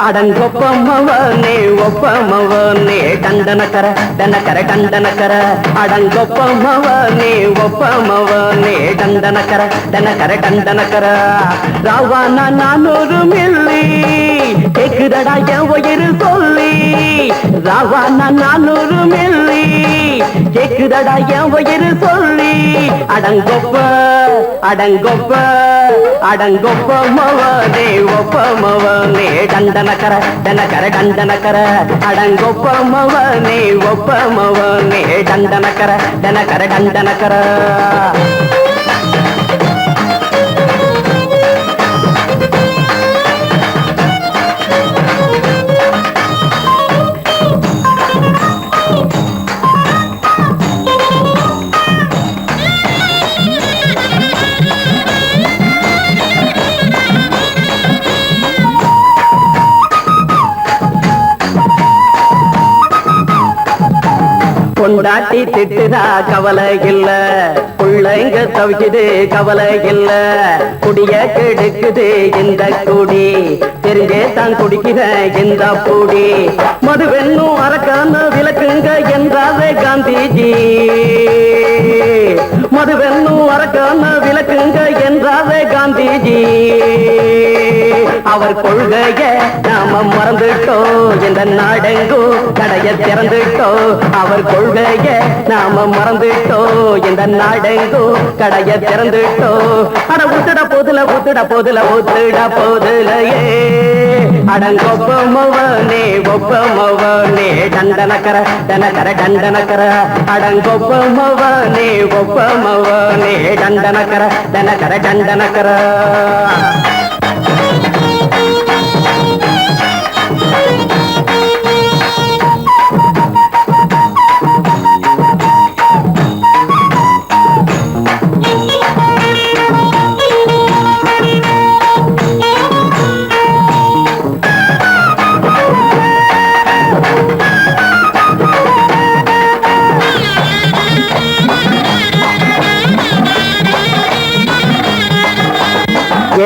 அடங்கொப்பமவனே ஒப்பமவனே டண்டனக்கர டனக்கர டண்டனக்கர அடங்கொப்பமவனே ஒப்பமவனே டண்டனக்கர டனக்கர டண்டனக்கர ராவானா 400 milli கேக்குதடா என் உயிர் சொல்லி ராவானா 400 milli கேக்குதடா என் உயிர் சொல்லி அடங்கொப்ப அடங்கொப்ப அடங்கொப்பமவனே ஒப்பமவனே டண்டனக்கர டனக்கர டண்டனக்கர அடங்கொப்பமவனே ஒப்பமவனே டண்டனக்கர டனக்கர டண்டனக்கர கொண்டாட்டி திட்டுதா கவலை இல்ல புள்ளைங்க தவிக்குது கவலை இல்ல குடிய கெடுக்குது இந்த குடி தெரிஞ்சே தான் குடிக்கிற இந்த பூடி மதுவென்னும் அரக்கான விளக்குங்க என்றாவே காந்திஜி மதுவென்னும் அரக்கான விளக்குங்க என்றாவே காந்திஜி அவர் கொள்கைய நாம மறந்துட்டோம் இந்த நாடெங்கோ கடைய திறந்துட்டோம் அவர் கொள்கைய நாம மறந்துட்டோம் இந்த நாடெங்கோ கடைய திறந்துட்டோம் அட ஊத்துட போதுல ஊத்துட போதுல ஊத்துட போதுலையே அடங்கொப்பமவனே ஒப்பமவனே டண்டனக்கர டனக்கர டண்டனக்கர அடங்கொப்பமவனே ஒப்பமவனே டண்டனக்கர டனக்கர டண்டனக்கர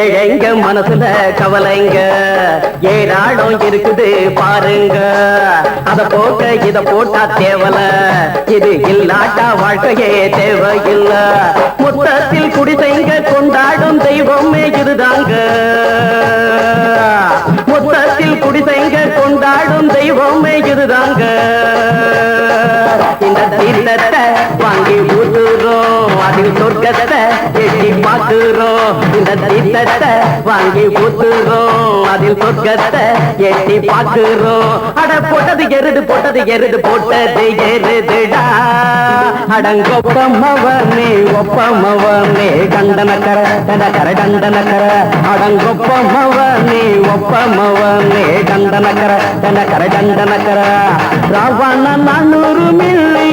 ஏழைங்க மனசுல கவலைங்க ஏராளம் இருக்குது பாருங்க அத போட்ட இத போட்டா தேவல இது இல்லாட்டா வாழ்க்கையே தேவையில்ல மொத்தத்தில் குடிசைங்க கொண்டாடும் தெய்வமே இதுதாங்க மொத்தத்தில் குடிசைங்க கொண்டாடும் தெய்வமே இதுதாங்க இந்த தீர்த்தத்தை வாங்கி ஊத்துறோம் அதில் சொர்க்கத்தை எட்டி பார்க்கிறோம் இந்த தீர்த்தத்தை வாங்கி ஊத்துறோம் அதில் சொர்க்கத்தை எட்டி பார்க்கிறோம் அட போட்டது எருது போட்டது எருதுடா அடங்கொப்பமவனே ஒப்பமவனே டண்டனக்கர டனக்கர டண்டனக்கர அடங்கொப்பமவனே ஒப்பமவனே டண்டனக்கர டனக்கர டண்டனக்கர ராவானா 400 மில்லி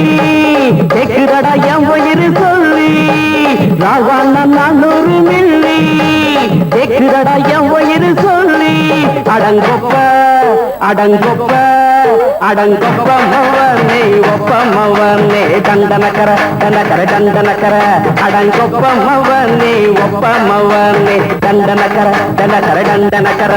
கேக்குதடா என் உயிர் சொல்லி ராவானா 400 மில்லி கேக்குதடா என் உயிர் சொல்லி அடங்கொப்ப அடங்கொப்ப அடங்கொப்பமவனே ஒப்பமவனே டண்டனக்கர டனக்கர டண்டனக்கர அடங்கொப்பமவனே ஒப்பமவனே டண்டனக்கர டனக்கர டண்டனக்கர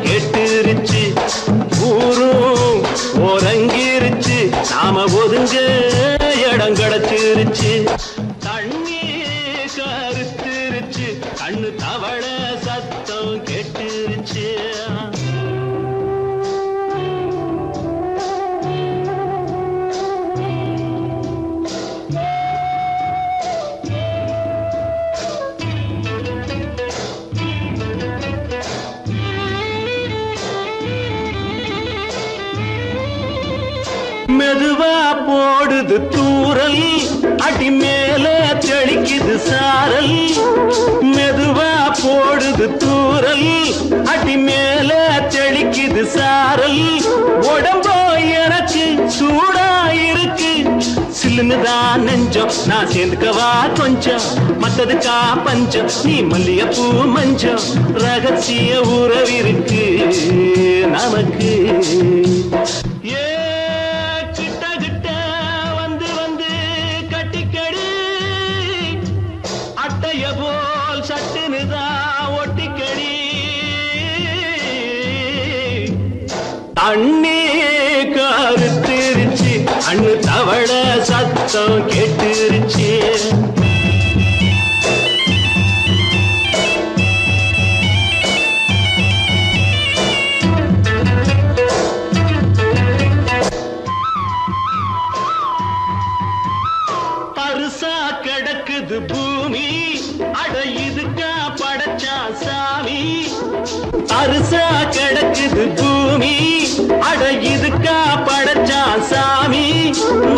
கேட்டுருச்சு ஊரும் ஓரங்கிருச்சு நாம தவள சத்தம் கேட்டுருச்சு. மெதுவா போடுது தூரல், அடி மேல தெளிக்குது சாரல். மெதுவா போடுது தூரல், அடி மேல தெளிக்குது சாரல். உடம்போ எனக்கு சூடா இருக்கு, சில்லுன்னுதான் நெஞ்சம், நான் சேர்ந்துக்கவா கொஞ்சம், மத்ததுக்கா பஞ்சம், நீ மல்லிகைப்பூ மஞ்சம். ரகசிய உறவிருக்கு நமக்கு. போல் சட்டுனுதான் ஒட்டிக்கடி. தண்ணி கருத்திருச்சு, அண்ணு தவள சத்தம் கேட்டுருச்சு. பருசா கிடக்குது பூமி, அட இதுக்கா படைச்சா சாமி. அரிசா கிடக்குது பூமி, அட இதுக்கா படைச்சா சாமி.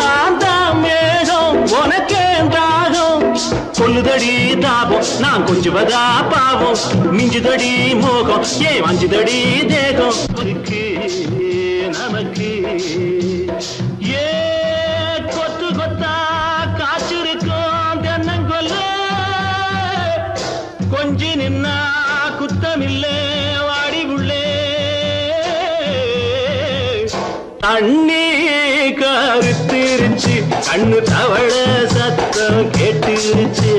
நான் தான் மேகம் உனக்கே தாகம், கொல்லுதடி தாபம் நான் கொஞ்சுவதா பாவம். மிஞ்சுதடி மோகம் ஏன் வஞ்சுதடி தேகம் இருக்கு நமக்கு. ஏ கொத்து கொத்தா காய்ச்சிருக்கும் தென்னங்கொல்ல, கொஞ்சி நின்னா குத்தமில்லே வாடி உள்ளே. தண்ணி கருத்திருச்சு, கண்ணு தவள சத்தம் கேட்டுருச்சு.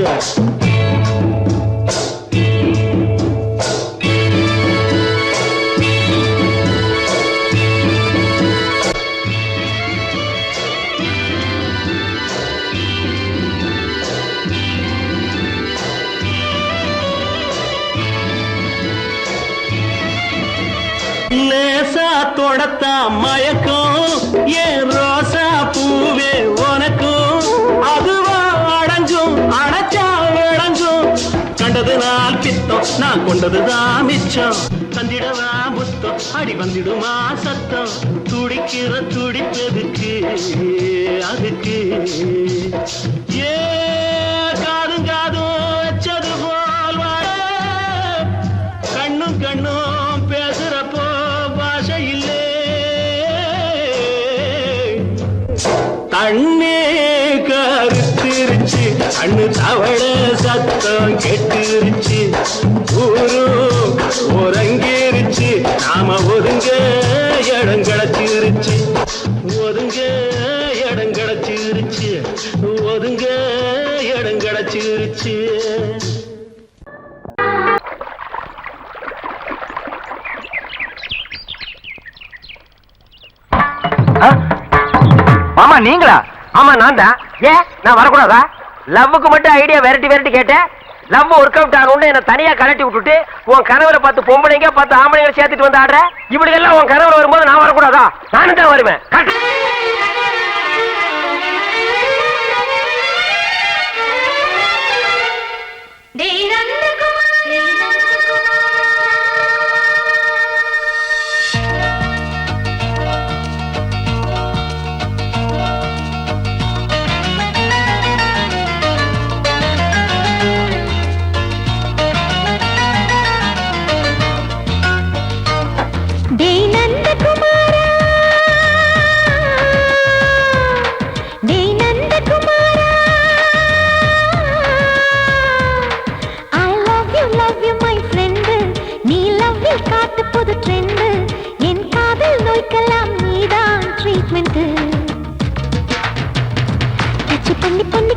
லேசா தொடத்தா மயக்கம், ஏன் ரோசா பூவே உனக்கும். அதுவா அடைஞ்சும் அடைச்சா விளைஞ்சும், கண்டது நாள் பித்தம் நான் கொண்டதுதான் மிச்சம். தந்திடவா புத்தம் அடி வந்திடுமா சத்தம், துடிக்கிற துடிப்பதுக்கு அதுக்கு. ஏ காதும் காதும் வச்சது போல் வாழ, கண்ணும் கண்ணும் பேசுறப்போ பாஷை இல்லே. தண்ணி கருத்திருச்சு, அண்ணு தவள சத்தம் கெட்டுருச்சு. ஊரு உறங்கிருச்சு, நாம ஒதுங்க இடம் கிடச்சிருச்சு. ஒதுங்க இடம் கிடச்சிருச்சு, ஒதுங்க இடம் கிடச்சிருச்சு. மாமா நீங்களா? ஆமா நான் தான். ஏன் நான் வரக்கூடாதா? லவ்வுக்கு மட்டும் ஐடியா வெரைட்டி வெரைட்டி கேட்டேன். லவ் ஒர்க் அவுட் ஆகணும்னு என்ன தனியா கலட்டி விட்டுட்டு உன் கனவுல பார்த்து பொம்பளைங்க பார்த்து ஆம்பளைங்க சேர்த்துட்டு வந்து ஆடுற. இப்படி எல்லாம் உன் கனவுல வரும்போது நான் வரக்கூடாதா? நானும் தான் வருவேன்.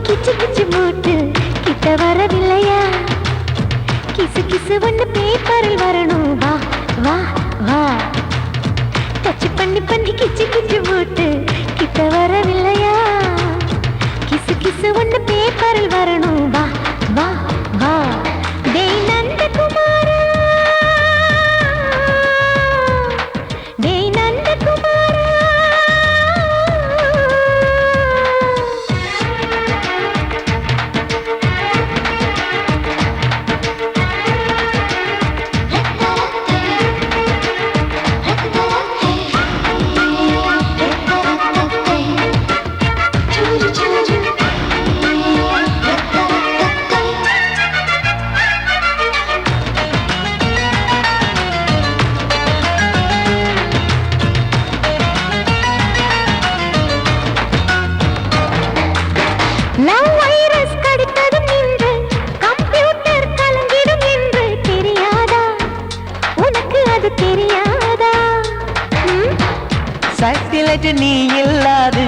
கிச்சு கிச்சு மூட்டு கிட்ட வரவில்லையா? கிசு கிசு ஒண்ணு பேப்பரில் வரணும். வா வா வா. டச் பண்ணி பண்ணி கிச்சு கிச்சு மூட்டு கிட்ட வரவில்லையா? கிசு கிசு ஒண்ணு பேப்பரில் வரணும். வா வா வா. டேய் நந்தகுமார் சேட்டிலைட் நீ இல்லாது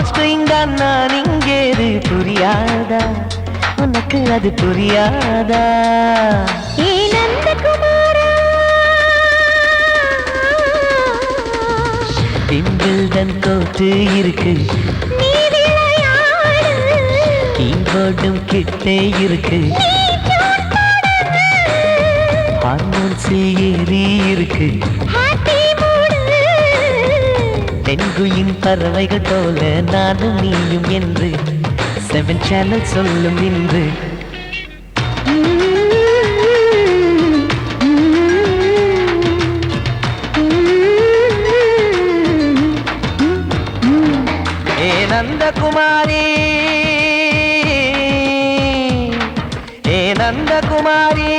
ஸ்ட்ரிங் தான் நான் இங்கேது புரியாதா உனக்கு அது புரியாதா ஏ நந்தகுமாரா விம்பிள்டன் கோட்டு இருக்கு நீ விளையாடு கீபோர்டும் கிட்டே இருக்கு ஹார்மோன்ஸில் ஏறி இருக்கு ஹாப்பி மூடு தென்குயின் பறவைகள் போல நானும் நீயும் என்று 7 சேனல் சொல்லும் இன்று ஏ நந்தகுமாரி ஏ நந்தகுமாரி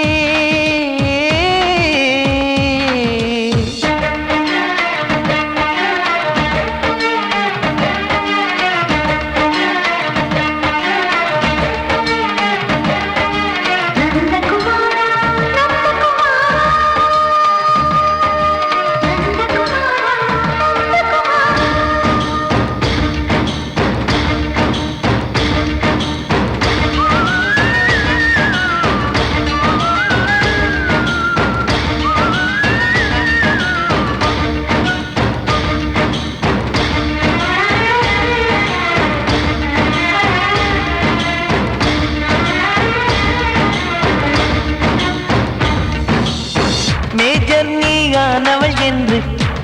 மேஜர் நீயானவள் என்று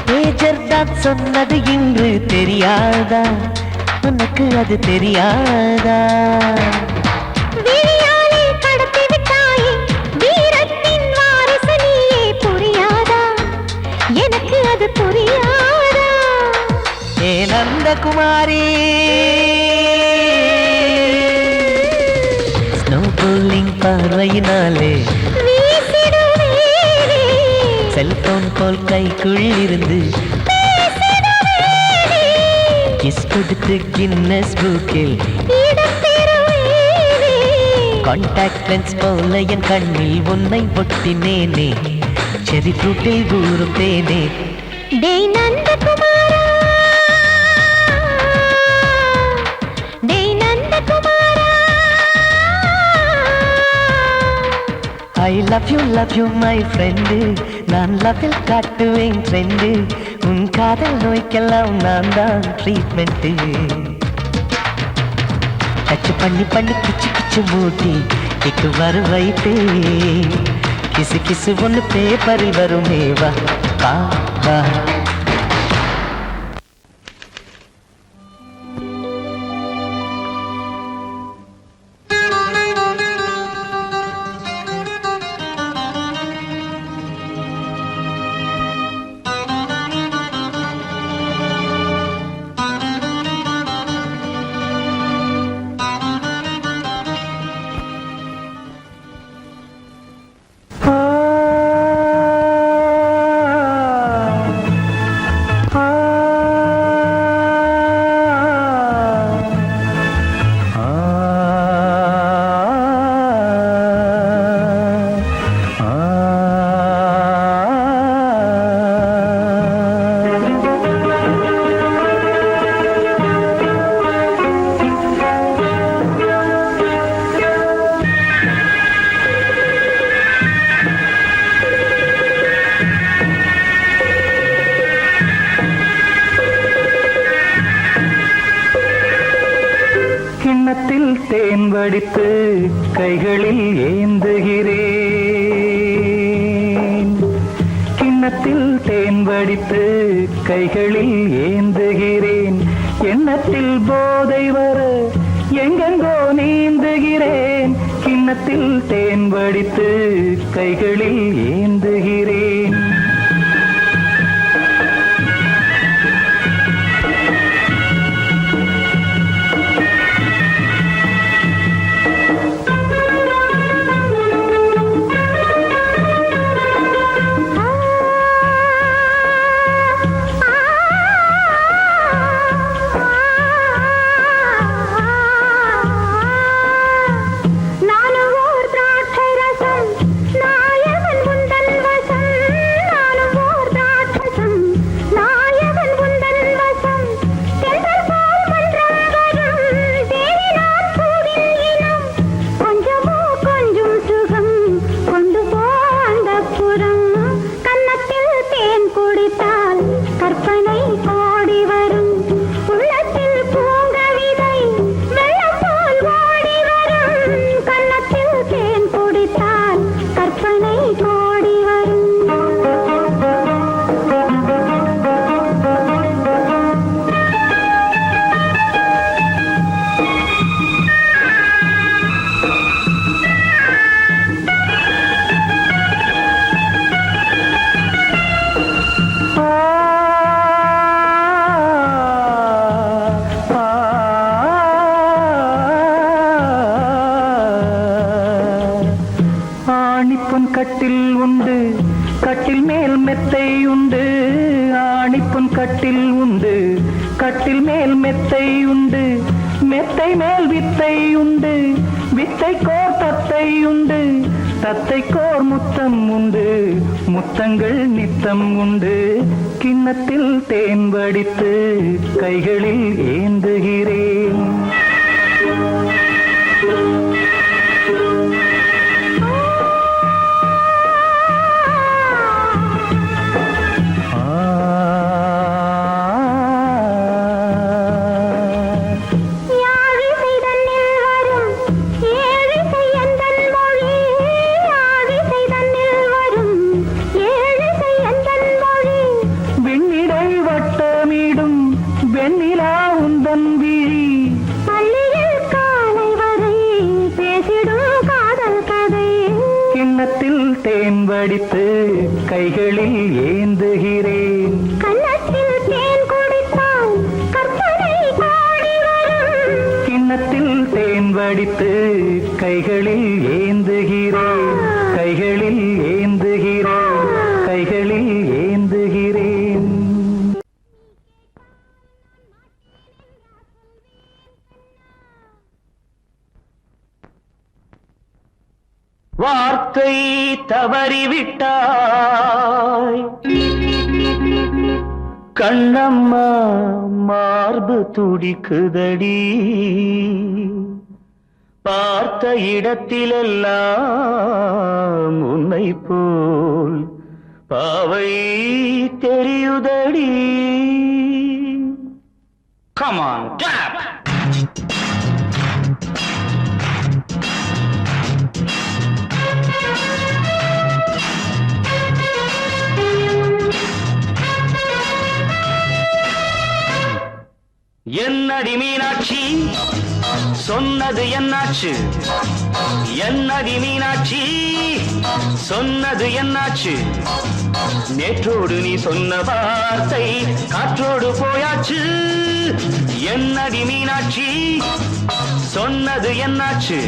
மேஜர் தான் சொன்னது இன்று தெரியாதா உனக்கு அது தெரியாதா விழியாலே கடத்தி விட்டாயே வீரத்தின் வாரிசு நீயே புரியாதா எனக்கு அது புரியாதா ஏ நந்தகுமாரி ஸ்னோ போலிங் பார்வையினாலே வீசிடுவேனே செல்போன் போல் கைக்குள் இருந்து பேசிடுவேனே கிஸ் கொடுத்து கின்னஸ் புக்கில் இடம் பெறுவேனே கான்டாக்ட் லென்ஸ் போல என் கண்ணில் உன்னை ஒட்டினேனே செரி ஃப்ரூட்டில் ஊறும் தேனே டேய் நந்தகுமாரா டேய் நந்தகுமாரா I love you my friend நான் லவ்வில் காட்டுவேன் ட்ரெண்டு உன் காதல் நோய்க்கெல்லாம் நான் தான் ட்ரீட்மெண்ட்டு டச் பண்ணி பண்ணி கிச்சு கிச்சு மூட்டி கிக்கு வர வைத்தே கிசு கிசு ஒன்று பேப்பரில் வருமே வா வா வா கிண்ணத்தில் தேன் வடித்து கைகளில் ஏந்துகிறேன் கிண்ணத்தில் தேன் வடித்து கைகளில் ஏந்துகிறேன் எண்ணத்தில் போதை வர எங்கெங்கோ நீந்துகிறேன் கிண்ணத்தில் தேன் வடித்து கைகளில் ஏந்துகிறேன் நானும் ஓர் திராட்சை ரசம் நாயவன் முந்தன் வசம் கட்டில் மேல் மெத்தை உண்டு ஆணிப்பொன் கட்டில் உண்டு கட்டில் மேல் மெத்தை உண்டு மெத்தை மேல் வித்தை உண்டு வித்தை கோர் தத்தை உண்டு தத்தை கோர் முத்தம் உண்டு முத்தங்கள் நித்தம் உண்டு கிண்ணத்தில் தேன் வடித்து கைகளில் ஏந்துகிறேன் தேன் வடித்து கைகளில் ஏந்துகிறேன் கன்னத்தில் தேன் குடித்தால் கற்பனை கோடி வரும் கிண்ணத்தில் தேன் வடித்து கைகளில் ஏந்துகிறேன் கைகளில் ஏந்துகிறேன் கைகளில் ஏந்துகிறேன் வார்த்தை தவறிவிட்டாய் கண்ணம்மா மார்பு துடிக்குதடி பார்த்த இடத்திலெல்லாம் உன்னை போல் பாவை தெரியுதடி Come on, tap! என்னடி மீனாட்சி சொன்னது என்னாச்சு என்னடி மீனாட்சி சொன்னது என்னாச்சு நேற்றோடு நீ சொன்ன வார்த்தை காற்றோடு போயாச்சு என்னடி மீனாட்சி சொன்னது என்னாச்சு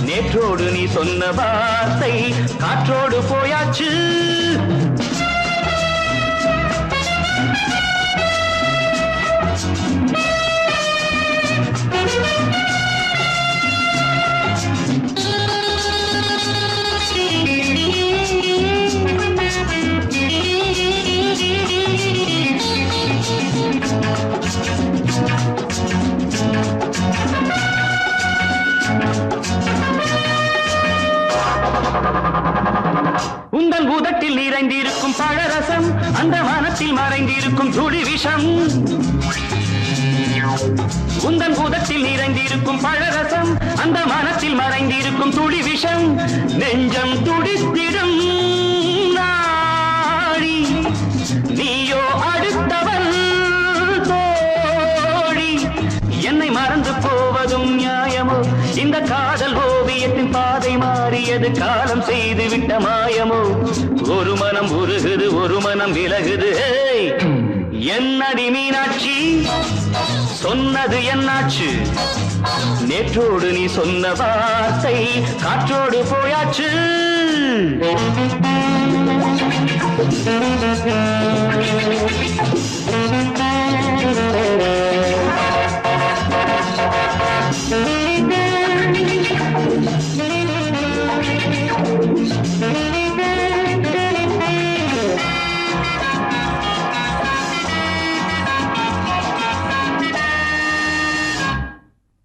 நேற்றோடு நீ சொன்ன வார்த்தை காற்றோடு போயாச்சு உந்தன் பூதத்தில் நிறைந்திருக்கும் பழரசம் அந்த வானத்தில் மறைந்திருக்கும் துளி விஷம் உந்தன் பூதத்தில் நிறைந்திருக்கும் பழரசம் அந்த வானத்தில் மறைந்திருக்கும் துளி விஷம் நெஞ்சம் துடித்திடும் நாடி நீயோ அடுத்தவன் தோழி என்னை மறந்து போவதும் நியாயமோ இந்த காதல் ஓவியத்தின் பாதை மாறியது காலம் செய்து விட்ட மாயமோ ஒரு மனம் உருகுது ஒரு மனம் விலகுது என்னடி மீனாட்சி சொன்னது என்னாச்சு நேற்றோடு நீ சொன்ன வார்த்தை காற்றோடு போயாச்சு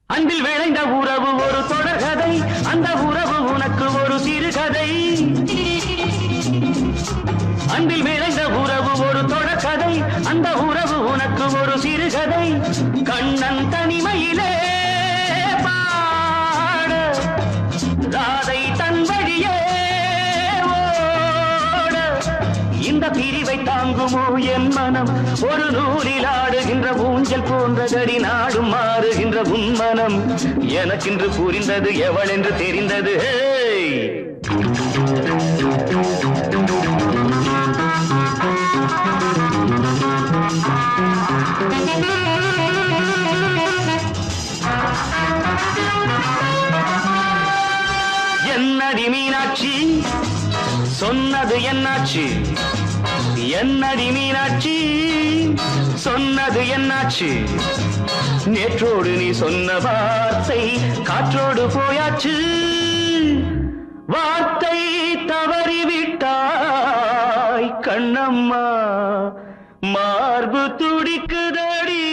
அன்பில் விளைந்த உறவு ஒரு தொடர்கதை அந்த உறவு உனக்கு ஒரு சிறுகதை அன்பில் விளைந்த உறவு ஒரு தொடர்கதை அந்த உறவு உனக்கு ஒரு சிறுகதை கண்ணன் தனிமையிலே பாட ராதை தன் வழியே ஓட இந்த பிரிவை தாங்குமோ என் மனம் ஒரு நூலில் ஆடுகின்ற ஊஞ்சல் போன்றதடி நாடும் மாறுகின்ற உன்மனம் எனக்கென்று புரிந்தது எவள் என்று தெரிந்தது என்னடி மீனாட்சி சொன்ன சொன்னது என்னாச்சு என்னடி மீனாட்சி சொன்னது என்னாச்சு நேற்றோடு நீ சொன்ன வார்த்தை காற்றோடு போயாச்சு வார்த்தை தவறிவிட்டாய் கண்ணம்மா மார்பு துடிக்குதடி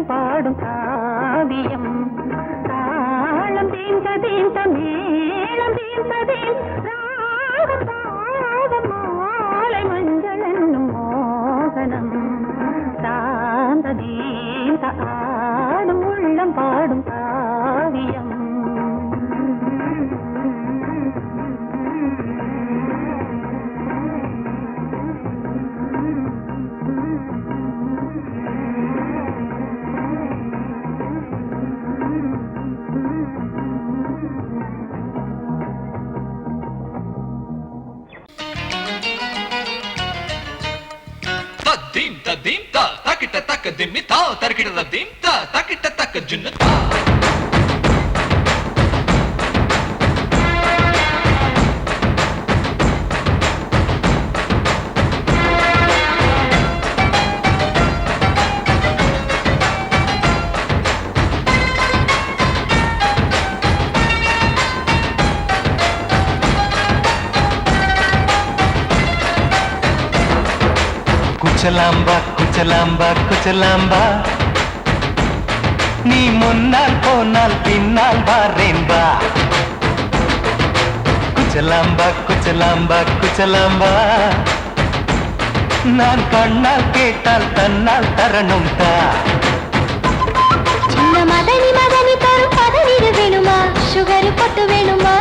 உள்ளம் பாடும் காவியம் தாளம் தீந்த தீந்த மேளம் தீந்த ராகம் பாதம் மாலை மஞ்சள் என்னும் மோகனம் சாந்த தீந்த ஆடும் உள்ளம் பாடும் காவியம் dim ta takita tak dim ta tarkita dim ta takita tak jun ta குச்சலாம்பா குச்சலாம்பா குச்சலாம்பா நீ முன்னால் போனால் பின்னால் வாரேன்பா குச்சலாம்பா குச்சலாம்பா குச்சலாம்பா நான் கண்ணால் கேட்டால் தன்னால் தரணும் தா சின்ன மதனி மதனி தரும் பதநீர் வேணுமா சுகர் பொட்டு வேணுமா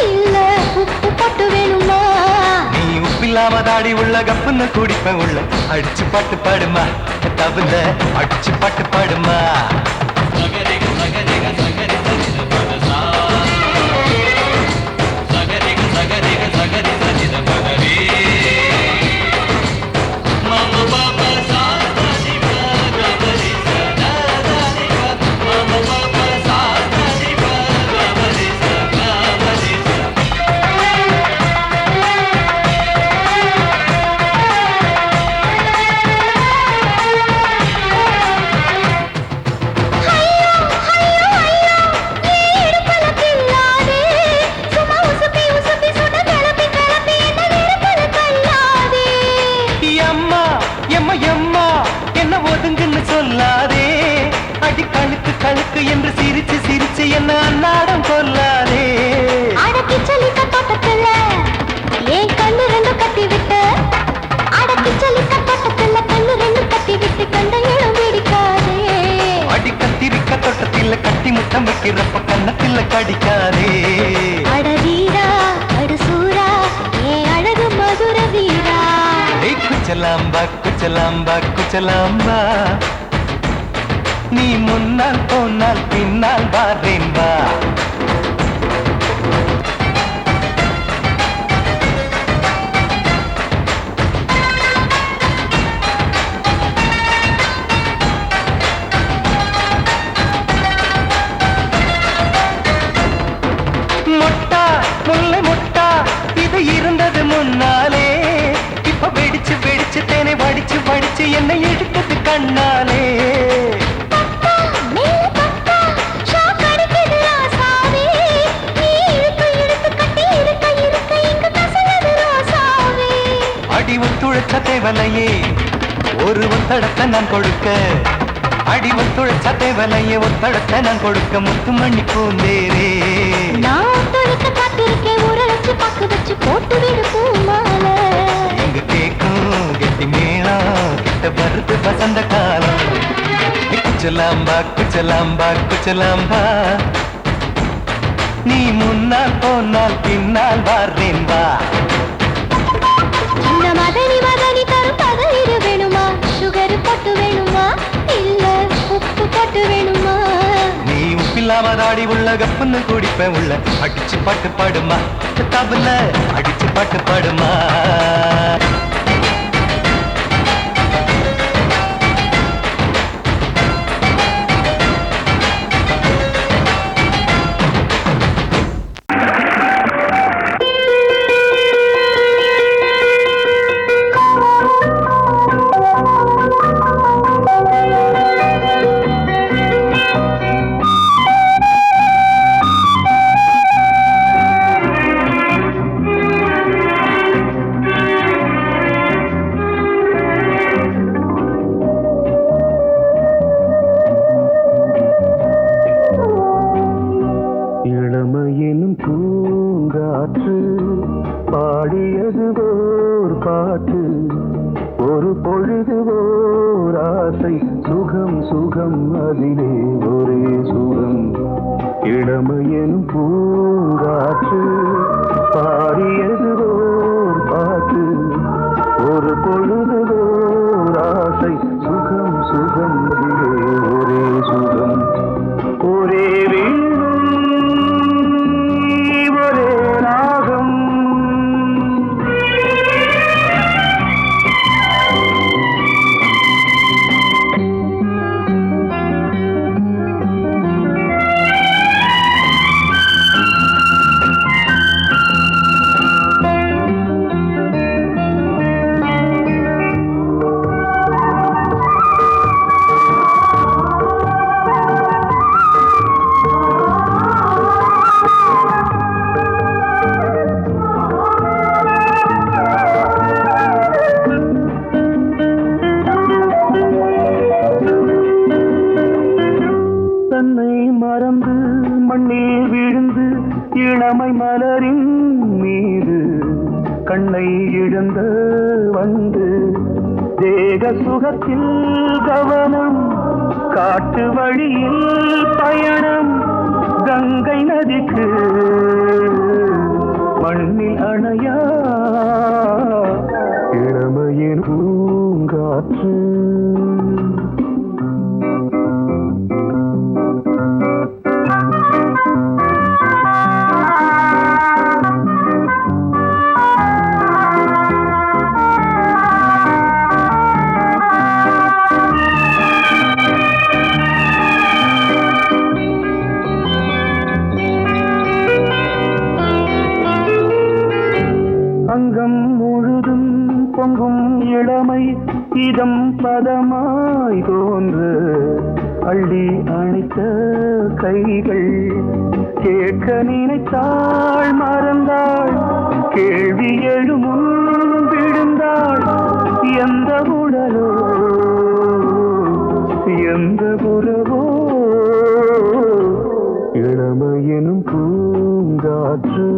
இல்ல உப்பு பொட்டு வேணுமா நீ உப்பில்லாம தாடி உள்ள கப்புன்னு குடிப்பேன் உள்ள அடிச்சு பாட்டு பாடுமா தவிர அடிச்சு பாட்டு பாடுமா சொல்லாதே அடி கழுக்கு கழுக்கு என்று சிரிச்சு சிரிச்சு என்ன அன்னாடம் கொல்லாதே அடக்கி சொல்லிக்க தோட்டத்துல ஏன் கண்ணு ரெண்டு கட்டி விட்டு அடக்கி சொல்லிக்க தோட்டத்துல கண்ணு ரெண்டு கட்டி விட்டு கண்ட இடம் பிடிக்காதே அடி கத்திரிக்க தோட்டத்தில் கட்டி முட்டம் வைக்கிறப்ப கண்ணத்தில் கடிக்காதே அட வீரா அடு சூரா ஏன் அழகு மதுர வீரா குச்சலாம்பா குச்சலாம்பா குச்சலாம்பா நீ முன்னால் போனால் பின்னால் வாரேன்பா மொட்டா முல்லை மொட்டா இது இருந்தது முன்னாலே இப்ப வெடிச்சு வெடிச்சு தேனை வடிச்சு வடிச்சு என்னை எடுத்தது கண்ணாலே அடி ஒத்துழைச்ச தேவலையே ஒரு ஒத்தடத்தை நான் கொடுக்க அடி ஒத்துழைச்ச தேவலையே ஒத்தடத்தை நான் கொடுக்க முத்துமணி பூந்தேரே நான் ஒத்துழைக்க காத்திருக்கேன் உரளைச்சு பக்கு வச்சு போட்டு விடு பூமாலை எங்க கேக்கும் கெட்டி மேளம் கிட்ட வருது வசந்த காலம் குச்சலாம்பா குச்சலாம்பா குச்சலாம்பா நீ முன்னால் போனால் பின்னால் வாரேன்பா சின்ன மதனி மதனி தரும் பதநீர் வேணுமா சுகர் பொட்டு வேணுமா இல்ல உப்பு பொட்டு வேணுமா நீ உப்பில்லாம தாடி உள்ள கப்புன்னு குடிப்பேன் உள்ள அடிச்சு பாட்டு பாடுமா தபுல அடிச்சு பாட்டு பாடுமா பொழுது ஓர் ஆசை சுகம் சுகம் அதிலே ஒரே சுகம் இளமையெனும் பூங்காற்று பாடியது ஓர் பாட்டு ஒரு பொழுது ஓர் ஆசை சுகம் சுகம் அதிலே ஒரே சுகம் ஒரே வீணை ஒரே ராகம் மண்ணில் விழுந்து இளமை மலரின் மீது கண்ணை இழந்த வந்து தேக சுகத்தில் கவனம் காட்டு வழியில் பயணம் கங்கை நதிக்கு மண்ணில் அணையா இளமையின் பூங்காற்று அங்கம் முழுதும் பொங்கும் இளமை இதம் பதமாய் தோன்று அள்ளி அணைத்த கைகள் கேட்க நினைத்தாள் மறந்தாள் கேள்வி எழுமுன் விழுந்தாள் எந்த உடலோ எந்த புறவோ இளமையெனும் பூங்காற்று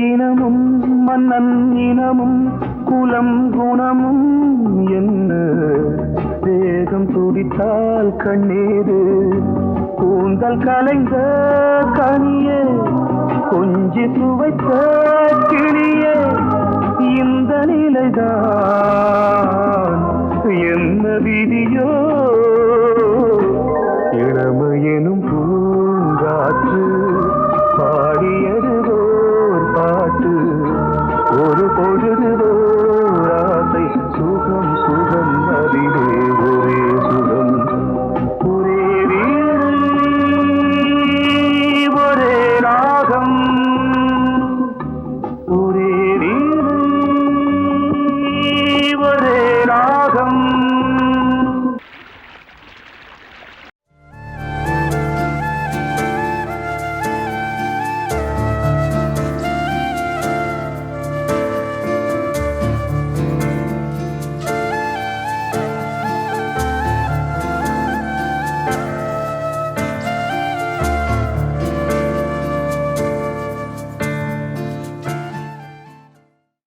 இனமும் மன்னன் இனமும் குலம் குணமும் என்ன தேகம் துடித்தால் கண்ணீரு கூந்தல் கலைந்த கனியே கொஞ்சி சுவைத்த கிளியே இந்த நிலைதான் என்ன விதியோ இளமையெனும் பூங்காற்று பாடியது பாட்டு ஒரு பொழுது